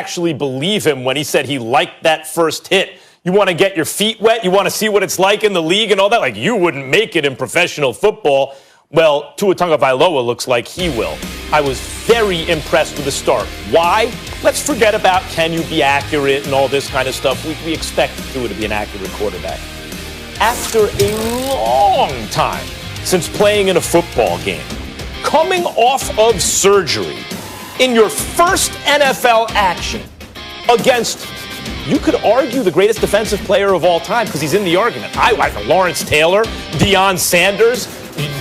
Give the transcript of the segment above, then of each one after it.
actually believe him when he said he liked that first hit. You want to get your feet wet? You want to see what it's like in the league and all that? Like, you wouldn't make it in professional football. Well, Tua Tagovailoa looks like he will. I was very impressed with the start. Why? Let's forget about can you be accurate and all this kind of stuff. We expect Tua to be an accurate quarterback. After a long time since playing in a football game, coming off of surgery, in your first NFL action against, you could argue, the greatest defensive player of all time, because he's in the argument. I like Lawrence Taylor, Deion Sanders,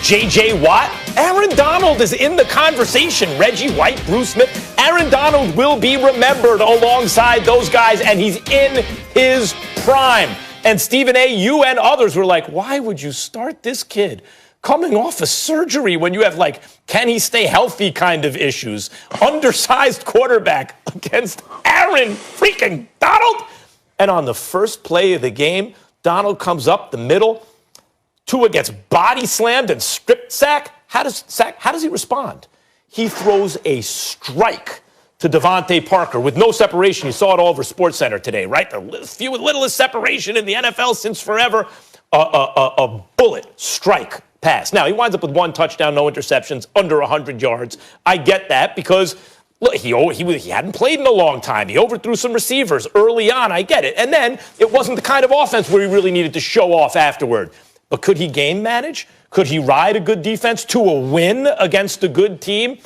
J.J. Watt. Aaron Donald is in the conversation. Reggie White, Bruce Smith. Aaron Donald will be remembered alongside those guys, and he's in his prime. And Stephen A., you and others were like, why would you start this kid coming off a surgery when you have, like, can he stay healthy kind of issues? Undersized quarterback against Aaron freaking Donald. And on the first play of the game, Donald comes up the middle. Tua gets body slammed and strip sack. How does he respond? He throws a strike to Devontae Parker with no separation. You saw it all over SportsCenter today, right? The littlest separation in the NFL since forever. A bullet strike pass. Now, he winds up with 1 touchdown, no interceptions, under 100 yards. I get that because, look, he hadn't played in a long time. He overthrew some receivers early on. I get it. And then it wasn't the kind of offense where he really needed to show off afterward. But could he game manage? Could he ride a good defense to a win against a good team?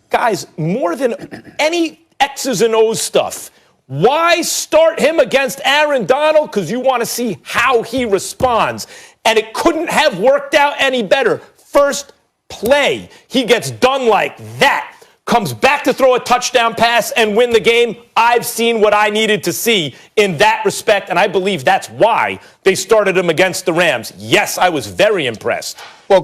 Guys, more than any X's and O's stuff, why start him against Aaron Donald? Because you want to see how he responds. And it couldn't have worked out any better. First play, he gets done like that. Comes back to throw a touchdown pass and win the game. I've seen what I needed to see in that respect, and I believe that's why they started him against the Rams. Yes, I was very impressed. Well,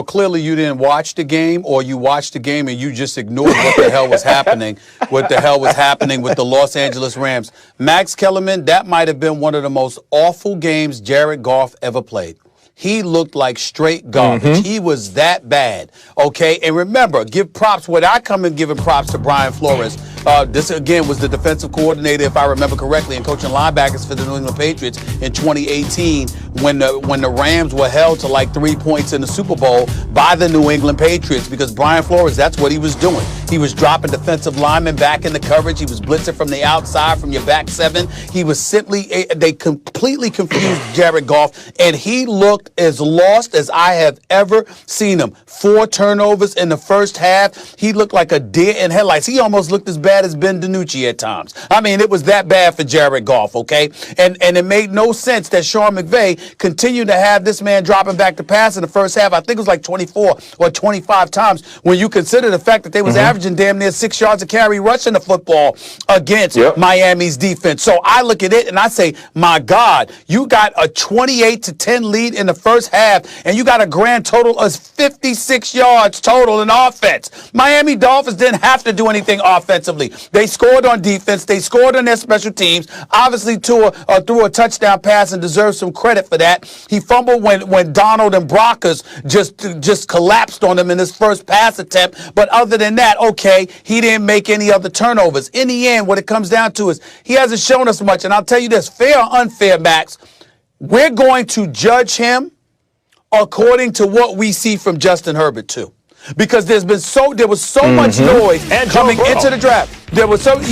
clearly you didn't watch the game, or you watched the game and you just ignored what the hell was happening. What the hell was happening with the Los Angeles Rams? Max Kellerman, that might have been one of the most awful games Jared Goff ever played. He looked like straight garbage. He was that bad, okay? And remember, give props. When I come and giving props to Brian Flores, this, again, was the defensive coordinator, if I remember correctly, and coaching linebackers for the New England Patriots in 2018 when the Rams were held to like 3 points in the Super Bowl by the New England Patriots, because Brian Flores, that's what he was doing. He was dropping defensive linemen back in the coverage. He was blitzing from the outside, from your back seven. He was simply, they completely confused Jared Goff, and he looked as lost as I have ever seen him. 4 turnovers in the first half. He looked like a deer in headlights. He almost looked as bad as Ben DiNucci at times. I mean, it was that bad for Jared Goff, okay? And it made no sense that Sean McVay continued to have this man dropping back to pass in the first half. I think it was like 24 or 25 times when you consider the fact that they was averaging damn near 6 yards a carry rushing the football against Miami's defense. So I look at it and I say, my God, you got a 28-10 lead in the first half, and you got a grand total of 56 yards total in offense. Miami Dolphins didn't have to do anything offensively. They scored on defense. They scored on their special teams. Obviously, Tua threw a touchdown pass and deserves some credit for that. He fumbled when Donald and Brockers just collapsed on him in his first pass attempt. But other than that, okay, he didn't make any other turnovers. In the end, what it comes down to is he hasn't shown us much. And I'll tell you this, fair or unfair, Max, we're going to judge him according to what we see from Justin Herbert too, because there was so much noise and coming into the draft. There was but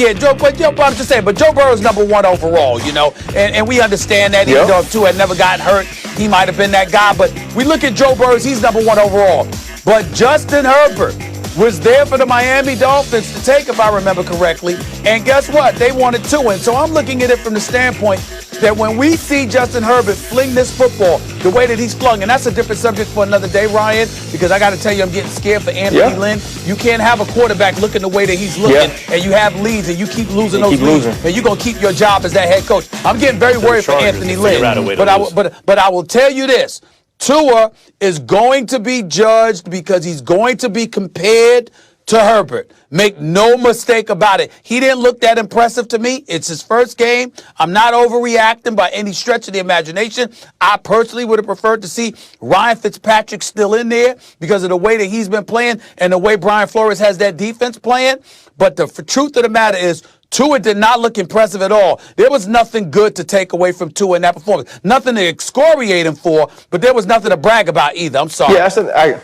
I'm just saying, but Joe Burrow's number 1 overall, you know, and we understand that. Even though if Tua had never gotten hurt, he might have been that guy. But we look at Joe Burrow, he's number 1 overall. But Justin Herbert was there for the Miami Dolphins to take, if I remember correctly. And guess what? They wanted to win. So I'm looking at it from the standpoint that when we see Justin Herbert fling this football the way that he's flung, and that's a different subject for another day, Ryan, because I got to tell you, I'm getting scared for Anthony Lynn. You can't have a quarterback looking the way that he's looking, and you have leads, and you keep losing those leads, and you're going to keep your job as that head coach. I'm getting very worried for Anthony Lynn. But I will tell you this. Tua is going to be judged because he's going to be compared to Herbert. Make no mistake about it. He didn't look that impressive to me. It's his first game. I'm not overreacting by any stretch of the imagination. I personally would have preferred to see Ryan Fitzpatrick still in there because of the way that he's been playing and the way Brian Flores has that defense playing. But the truth of the matter is, Tua did not look impressive at all. There was nothing good to take away from Tua in that performance. Nothing to excoriate him for, but there was nothing to brag about either. I'm sorry. I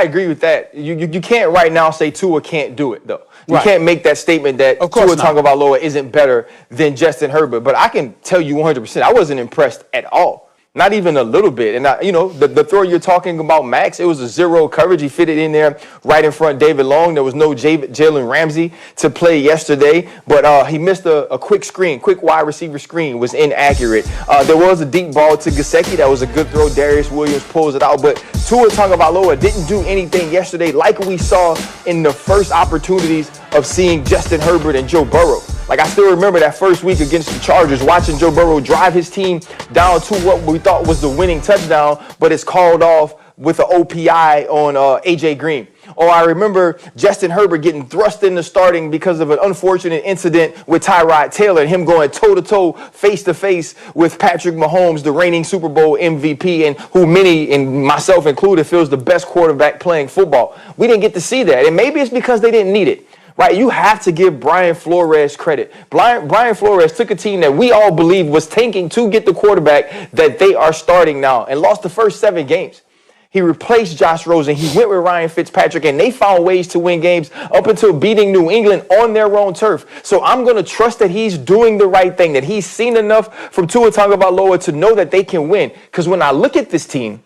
agree with that. You can't right now say Tua can't do it, though. You can't make that statement that Tua Tagovailoa isn't better than Justin Herbert. But I can tell you 100%, I wasn't impressed at all. Not even a little bit. And, the throw you're talking about, Max, it was a zero coverage. He fitted in there right in front of David Long. There was no Jalen Ramsey to play yesterday. But he missed a quick wide receiver screen, was inaccurate. There was a deep ball to Gesicki. That was a good throw. Darius Williams pulls it out. But Tua Tagovailoa didn't do anything yesterday like we saw in the first opportunities of seeing Justin Herbert and Joe Burrow. Like, I still remember that first week against the Chargers, watching Joe Burrow drive his team down to what we thought was the winning touchdown, but it's called off with an OPI on A.J. Green. Or I remember Justin Herbert getting thrust into starting because of an unfortunate incident with Tyrod Taylor and him going toe-to-toe, face-to-face with Patrick Mahomes, the reigning Super Bowl MVP, and who many, and myself included, feels the best quarterback playing football. We didn't get to see that, and maybe it's because they didn't need it. Right, you have to give Brian Flores credit. Brian Flores took a team that we all believed was tanking to get the quarterback that they are starting now and lost the first 7 games. He replaced Josh Rosen. He went with Ryan Fitzpatrick, and they found ways to win games up until beating New England on their own turf. So I'm going to trust that he's doing the right thing, that he's seen enough from Tua Tagovailoa to know that they can win. Because when I look at this team,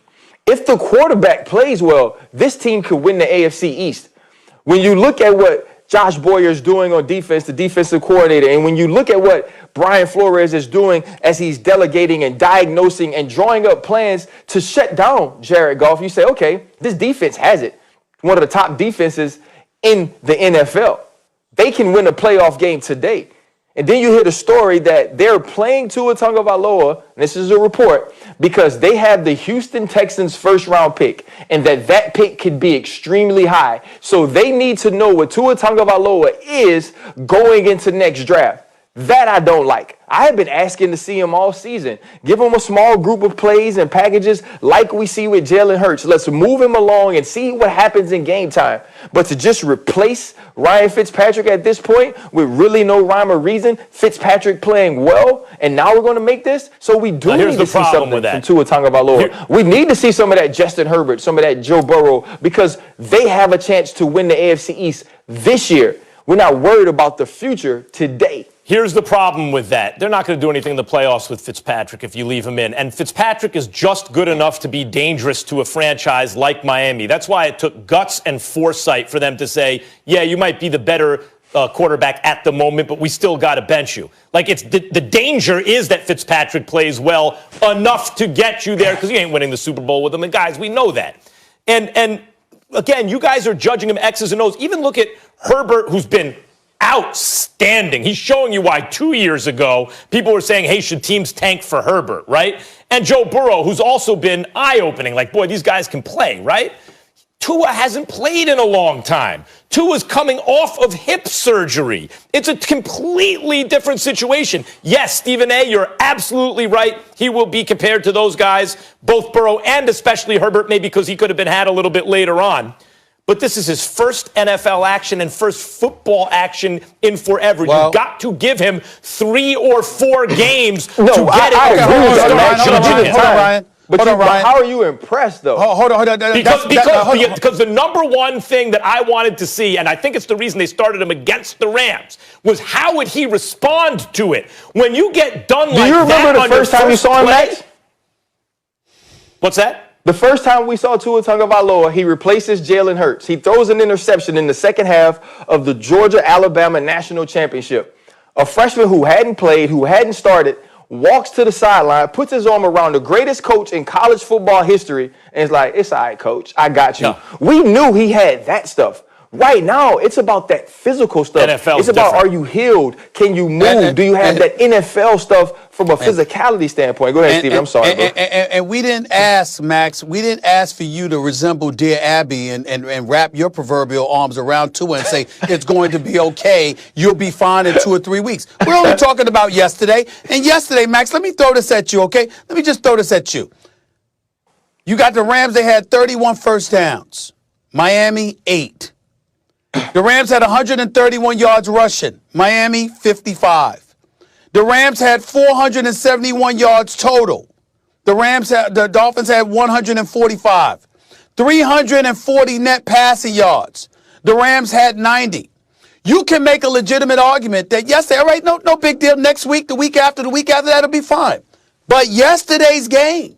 if the quarterback plays well, this team could win the AFC East. When you look at what Josh Boyer is doing on defense, the defensive coordinator. And when you look at what Brian Flores is doing as he's delegating and diagnosing and drawing up plans to shut down Jared Goff, you say, okay, this defense has it. One of the top defenses in the NFL. They can win a playoff game today. And then you hear the story that they're playing Tua Tagovailoa, and this is a report, because they have the Houston Texans first-round pick, and that pick could be extremely high. So they need to know what Tua Tagovailoa is going into next draft. That I don't like. I have been asking to see him all season. Give him a small group of plays and packages like we see with Jalen Hurts. Let's move him along and see what happens in game time. But to just replace Ryan Fitzpatrick at this point with really no rhyme or reason, Fitzpatrick playing well, and now we're going to make this? So we do need to see something from Tua Tagovailoa. We need to see some of that Justin Herbert, some of that Joe Burrow, because they have a chance to win the AFC East this year. We're not worried about the future today. Here's the problem with that. They're not going to do anything in the playoffs with Fitzpatrick if you leave him in. And Fitzpatrick is just good enough to be dangerous to a franchise like Miami. That's why it took guts and foresight for them to say, yeah, you might be the better quarterback at the moment, but we still got to bench you. Like, it's the danger is that Fitzpatrick plays well enough to get you there, because you ain't winning the Super Bowl with him. And guys, we know that. And again, you guys are judging him X's and O's. Even look at Herbert, who's been outstanding. He's showing you why 2 years ago people were saying, hey, should teams tank for Herbert, right? And Joe Burrow, who's also been eye-opening. Like, boy, these guys can play, right? Tua hasn't played in a long time. Tua's coming off of hip surgery. It's a completely different situation. Yes, Stephen A., you're absolutely right. He will be compared to those guys, both Burrow and especially Herbert, maybe because he could have been had a little bit later on. But this is his first NFL action and first football action in forever. You've got to give him 3 or 4 games to get it. Hold on, Ryan. But how are you impressed, though? Hold on. Because the number one thing that I wanted to see, and I think it's the reason they started him against the Rams, was how would he respond to it? When you get done like that. Do you remember the first time you saw him, Max? What's that? The first time we saw Tua Tagovailoa, he replaces Jalen Hurts. He throws an interception in the second half of the Georgia-Alabama National Championship. A freshman who hadn't played, who hadn't started, walks to the sideline, puts his arm around the greatest coach in college football history, and is like, it's all right, coach. I got you. No. We knew he had that stuff. Right now, it's about that physical stuff. NFL's it's about, different. are you healed? Can you move? Do you have that NFL stuff from a physicality standpoint? Go ahead, Steven. I'm sorry, bro. And we didn't ask, Max, we didn't ask for you to resemble Dear Abby and wrap your proverbial arms around Tua and say, it's going to be okay. You'll be fine in 2 or 3 weeks. We're only talking about yesterday. And yesterday, Max, let me throw this at you, okay? Let me just throw this at you. You got the Rams, they had 31 first downs. Miami, 8. The Rams had 131 yards rushing. Miami, 55. The Rams had 471 yards total. The Dolphins had 145. 340 net passing yards. The Rams had 90. You can make a legitimate argument that yesterday, all right, no big deal. Next week, the week after, that'll be fine. But yesterday's game,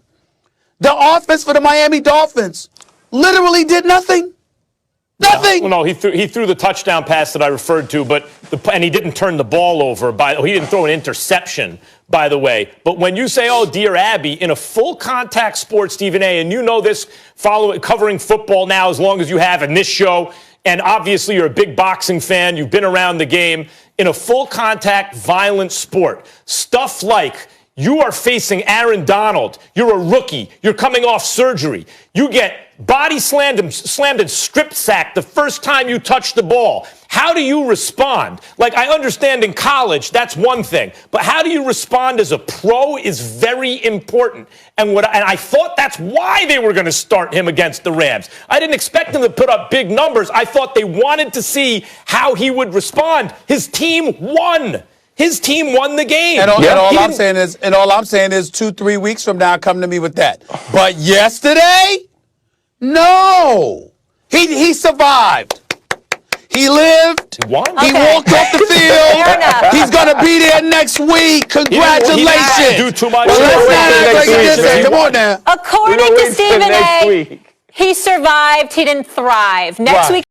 the offense for the Miami Dolphins literally did nothing. Nothing. Well, no, he threw the touchdown pass that I referred to, and he didn't turn the ball over. He didn't throw an interception, by the way. But when you say, "Oh, dear Abby," in a full contact sport, Stephen A., and you know this, covering football now as long as you have in this show, and obviously you're a big boxing fan, you've been around the game, in a full contact violent sport, stuff like you are facing Aaron Donald, you're a rookie, you're coming off surgery, you get body slammed and strip sacked the first time you touch the ball. How do you respond? Like, I understand in college, that's one thing. But how do you respond as a pro is very important. And I thought that's why they were going to start him against the Rams. I didn't expect him to put up big numbers. I thought they wanted to see how he would respond. His team won. His team won the game. And all I'm saying is 2-3 weeks from now, come to me with that. But yesterday, no. He survived. He lived. He won. He walked off the field. He's going to be there next week. Congratulations. He didn't do too much. Come on now. According to Stephen A., he survived. He didn't thrive. Next week.